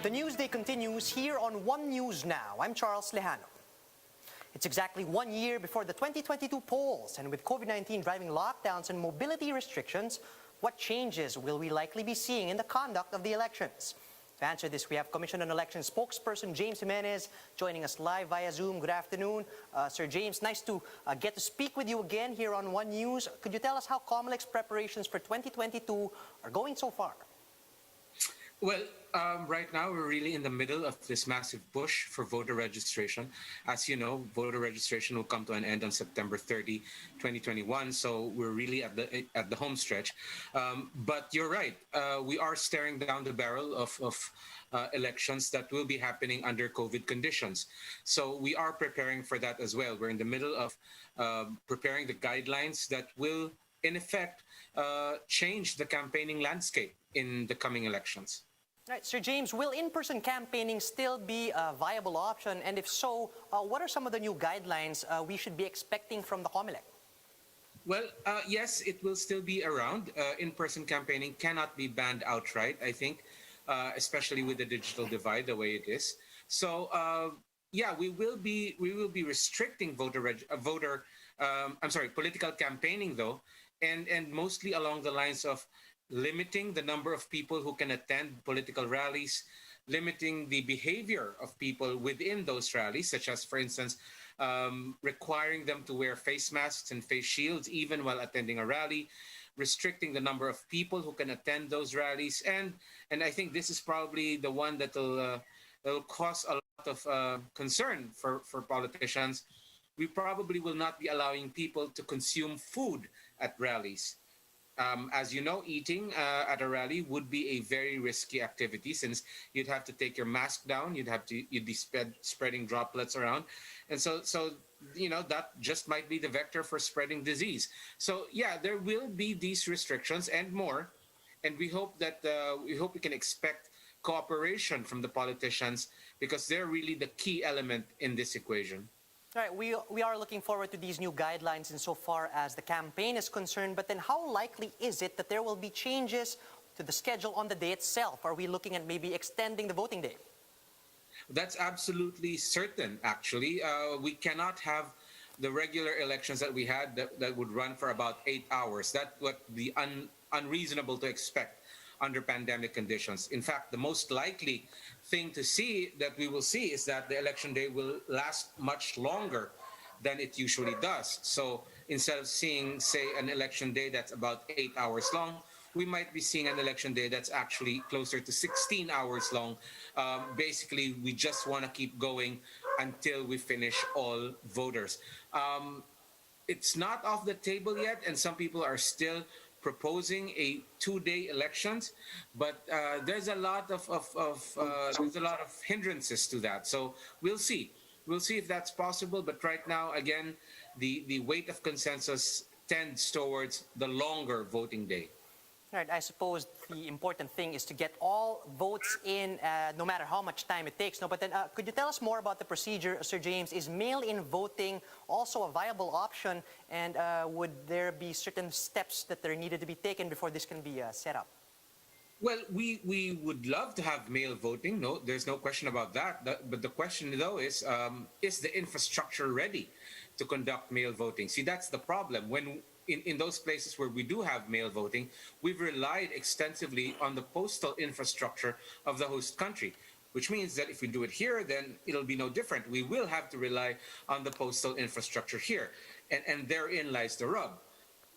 The news day continues here on One News Now. I'm Charles Lejano. It's exactly 1 year before the 2022 polls, and with COVID-19 driving lockdowns and mobility restrictions, what changes will we likely be seeing in the conduct of the elections? To answer this, we have Commission on Elections spokesperson James Jimenez joining us live via Zoom. Good afternoon. Sir James, nice to get to speak with you again here on One News. Could you tell us how Comelec's preparations for 2022 are going so far? Well, right now we're really in the middle of this massive push for voter registration. As you know, voter registration will come to an end on September 30, 2021. So we're really at the home stretch. But you're right. We are staring down the barrel of elections that will be happening under COVID conditions. So we are preparing for that as well. We're in the middle of preparing the guidelines that will, in effect, change the campaigning landscape in the coming elections. Right, Sir James, will in-person campaigning still be a viable option? And if so, what are some of the new guidelines we should be expecting from the Comelec? Well, yes, it will still be around. In-person campaigning cannot be banned outright, I think, especially with the digital divide the way it is. So, yeah, we will be restricting political campaigning though, and mostly along the lines of limiting the number of people who can attend political rallies, limiting the behavior of people within those rallies, such as, for instance, requiring them to wear face masks and face shields even while attending a rally, restricting the number of people who can attend those rallies. And I think this is probably the one that will cause a lot of concern for politicians. We probably will not be allowing people to consume food at rallies. As you know, eating at a rally would be a very risky activity since you'd have to take your mask down, you'd be spreading droplets around, and so you know that just might be the vector for spreading disease. So yeah, there will be these restrictions and more, and we hope that we can expect cooperation from the politicians because they're really the key element in this equation. All right, we are looking forward to these new guidelines insofar as the campaign is concerned, but then how likely is it that there will be changes to the schedule on the day itself? Are we looking at maybe extending the voting day? That's absolutely certain, actually. We cannot have the regular elections that we had that would run for about 8 hours. That's what the unreasonable to expect under pandemic conditions. In fact, the most likely thing to see that we will see is that the election day will last much longer than it usually does. So instead of seeing, say, an election day that's about 8 hours long, we might be seeing an election day that's actually closer to 16 hours long. Basically, we just want to keep going until we finish all voters. It's not off the table yet, and some people are still proposing a 2-day elections, but there's a lot of hindrances to that. So we'll see if that's possible. But right now, again, the weight of consensus tends towards the longer voting day. Right, I suppose the important thing is to get all votes in, no matter how much time it takes. No, but then could you tell us more about the procedure, Sir James? Is mail-in voting also a viable option, and would there be certain steps that are needed to be taken before this can be set up? Well, we would love to have mail voting. No, there's no question about that. But the question, though, is the infrastructure ready to conduct mail voting? See, that's the problem. When in those places where we do have mail voting, we've relied extensively on the postal infrastructure of the host country, which means that if we do it here, then it'll be no different. We will have to rely on the postal infrastructure here. And therein lies the rub.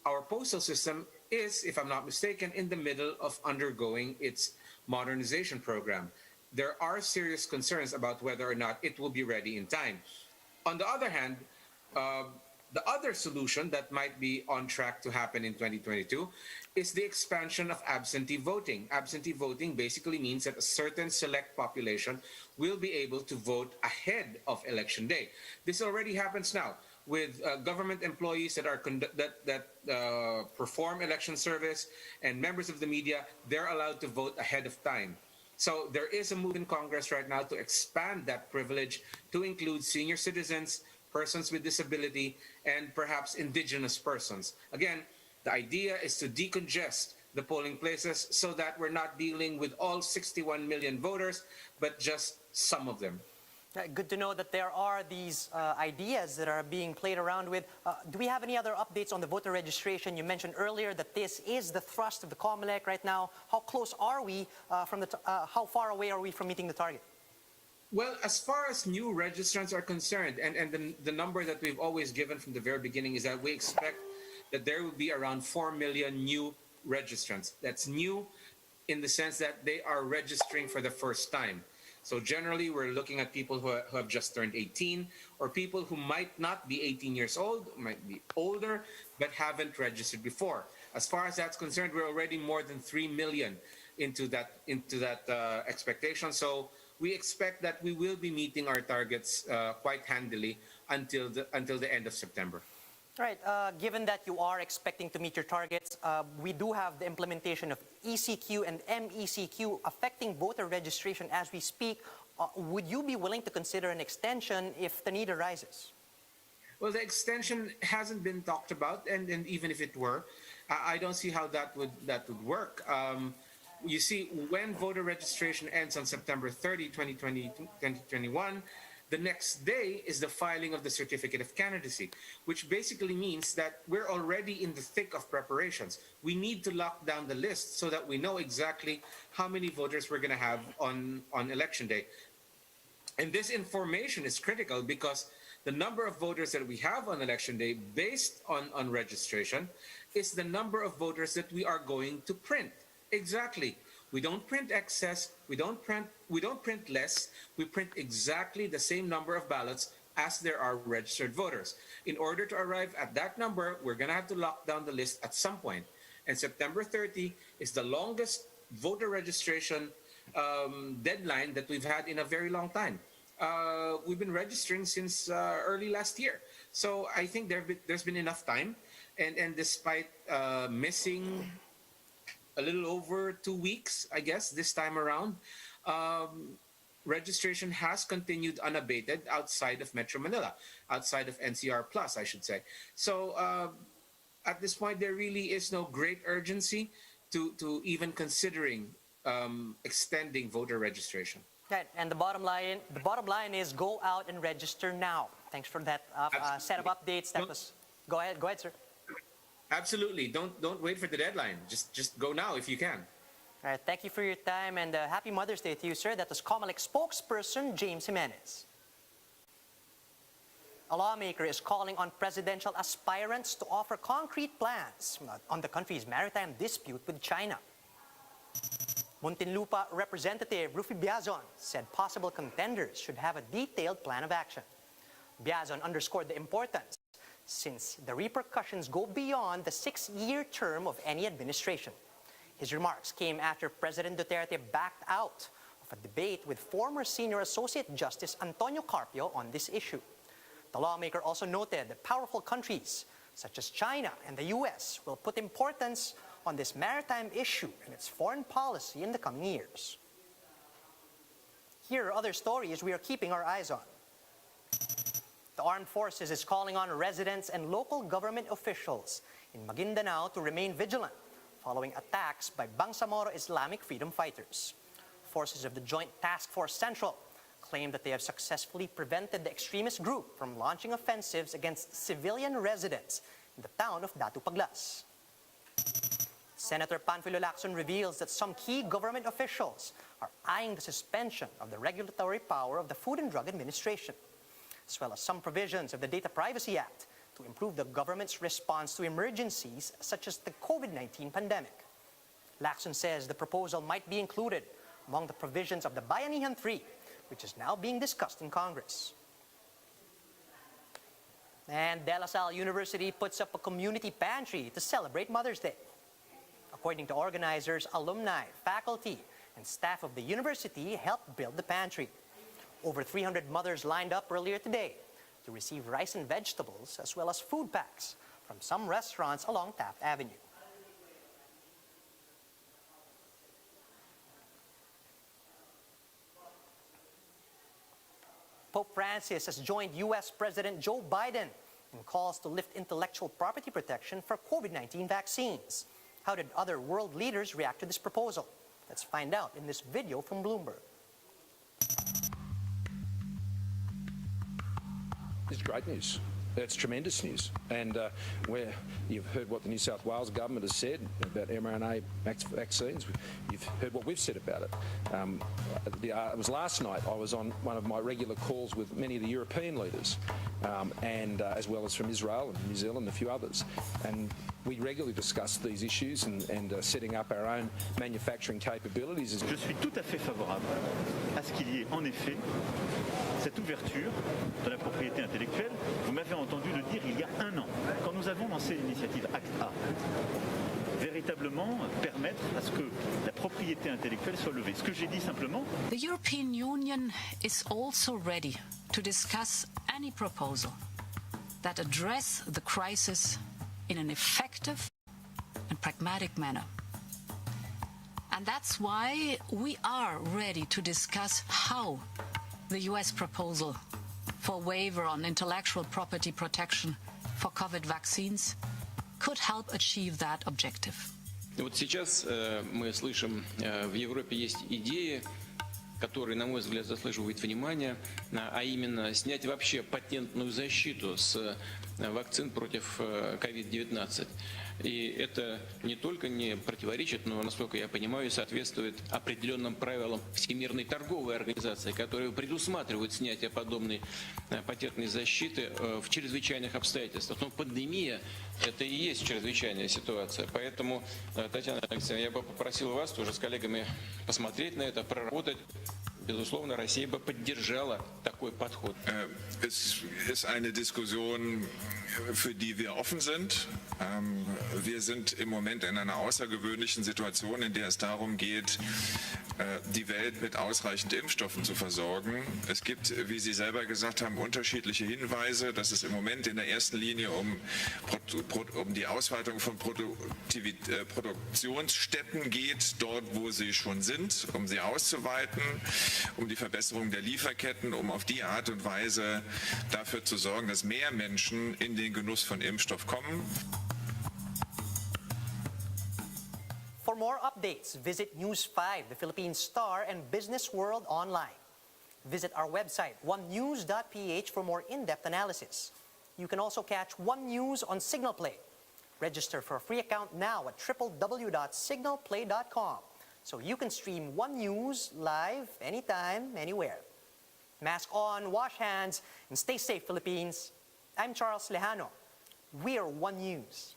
Our postal system is, if I'm not mistaken, in the middle of undergoing its modernization program. There are serious concerns about whether or not it will be ready in time. On the other hand, the other solution that might be on track to happen in 2022 is the expansion of absentee voting. Absentee voting basically means that a certain select population will be able to vote ahead of election day. This already happens now with government employees that perform election service and members of the media. They're allowed to vote ahead of time. So there is a move in Congress right now to expand that privilege to include senior citizens, persons with disability, and perhaps indigenous persons. Again, the idea is to decongest the polling places so that we're not dealing with all 61 million voters, but just some of them. Good to know that there are these ideas that are being played around with. Do we have any other updates on the voter registration? You mentioned earlier that this is the thrust of the Comelec right now. How close are we how far away are we from meeting the target? Well, as far as new registrants are concerned, and the number that we've always given from the very beginning is that we expect that there will be around 4 million new registrants. That's new in the sense that they are registering for the first time. So generally, we're looking at people who have just turned 18, or people who might not be 18 years old, might be older, but haven't registered before. As far as that's concerned, we're already more than 3 million into that expectation. So we expect that we will be meeting our targets quite handily until the end of September. Right. Given that you are expecting to meet your targets, we do have the implementation of ECQ and MECQ affecting voter registration as we speak. Would you be willing to consider an extension if the need arises? Well, the extension hasn't been talked about, and even if it were, I don't see how that would work. You see, when voter registration ends on September 30, 2021, the next day is the filing of the certificate of candidacy, which basically means that we're already in the thick of preparations. We need to lock down the list so that we know exactly how many voters we're going to have on election day. And this information is critical because the number of voters that we have on election day based on registration is the number of voters that we are going to print. Exactly. We don't print excess, we don't print less, we print exactly the same number of ballots as there are registered voters. In order to arrive at that number, we're going to have to lock down the list at some point. And September 30 is the longest voter registration deadline that we've had in a very long time. We've been registering since early last year. So I think there's been enough time. And despite missing a little over 2 weeks, I guess, this time around, registration has continued unabated outside of Metro Manila, outside of NCR Plus, I should say. So at this point, there really is no great urgency to even considering extending voter registration. Right, and the bottom line is go out and register now. Thanks for that set of updates. Go ahead, sir. Absolutely. Don't wait for the deadline. Just go now if you can. All right, thank you for your time, and happy Mother's Day to you, sir. That was Comelec spokesperson James Jimenez. A lawmaker is calling on presidential aspirants to offer concrete plans on the country's maritime dispute with China. Muntinlupa Representative Rufy Biazon said possible contenders should have a detailed plan of action. Biazon underscored the importance since the repercussions go beyond the 6-year term of any administration. His remarks came after President Duterte backed out of a debate with former Senior Associate Justice Antonio Carpio on this issue. The lawmaker also noted that powerful countries such as China and the US will put importance on this maritime issue in its foreign policy in the coming years. Here are other stories we are keeping our eyes on. The Armed Forces is calling on residents and local government officials in Maguindanao to remain vigilant following attacks by Bangsamoro Islamic Freedom Fighters. Forces of the Joint Task Force Central claim that they have successfully prevented the extremist group from launching offensives against civilian residents in the town of Datu Paglas. Senator Panfilo Lacson reveals that some key government officials are eyeing the suspension of the regulatory power of the Food and Drug Administration, as well as some provisions of the Data Privacy Act to improve the government's response to emergencies such as the COVID-19 pandemic. Lacson says the proposal might be included among the provisions of the Bayanihan 3, which is now being discussed in Congress. And De La Salle University puts up a community pantry to celebrate Mother's Day. According to organizers, alumni, faculty, and staff of the university helped build the pantry. Over 300 mothers lined up earlier today to receive rice and vegetables as well as food packs from some restaurants along Taft Avenue. Pope Francis has joined U.S. President Joe Biden in calls to lift intellectual property protection for COVID-19 vaccines. How did other world leaders react to this proposal? Let's find out in this video from Bloomberg. It's great news. It's tremendous news. And where you've heard what the New South Wales government has said about mRNA vaccines, you've heard what we've said about it. It was last night I was on one of my regular calls with many of the European leaders, and as well as from Israel and New Zealand and a few others. And we regularly discuss these issues and setting up our own manufacturing capabilities. Je suis tout à fait favorable à ce qu'il y ait en effet cette ouverture de la propriété intellectuelle. Vous m'avez entendu le dire il y a un an, quand nous avons lancé l'initiative Acte A. Véritablement permettre à ce que la propriété intellectuelle soit levée. Ce que j'ai dit simplement. The European Union is also ready to discuss any proposal that address the crisis in an effective and pragmatic manner. And that's why we are ready to discuss how the US proposal for waiver on intellectual property protection for COVID vaccines could help achieve that objective. Вот сейчас мы слышим, в Европе есть идеи, которые, на мой взгляд, заслуживают внимания, а именно снять вообще патентную защиту с вакцин против COVID-19. И это не только не противоречит, но, насколько я понимаю, соответствует определенным правилам Всемирной торговой организации, которые предусматривают снятие подобной патентной защиты в чрезвычайных обстоятельствах. Но пандемия – это и есть чрезвычайная ситуация. Поэтому, Татьяна Алексеевна, я бы попросил вас тоже с коллегами посмотреть на это, проработать. Безусловно, Россия бы поддержала такой подход. Es ist eine Diskussion, für die wir offen sind. Wir sind im Moment in einer außergewöhnlichen Situation, in der es darum geht, die Welt mit ausreichend Impfstoffen zu versorgen. Es gibt, wie Sie selber gesagt haben, unterschiedliche Hinweise, dass es im Moment in der ersten Linie um die Ausweitung von Produktionsstätten geht, dort wo sie schon sind, um sie auszuweiten, um die Verbesserung der Lieferketten, um auf die Art und Weise dafür zu sorgen, dass mehr Menschen in den Genuss von Impfstoff kommen. For more updates, visit News 5, the Philippine Star, and Business World online. Visit our website, onenews.ph, for more in-depth analysis. You can also catch One News on Signal Play. Register for a free account now at www.signalplay.com so you can stream One News live anytime, anywhere. Mask on, wash hands, and stay safe, Philippines. I'm Charles Lejano. We're One News.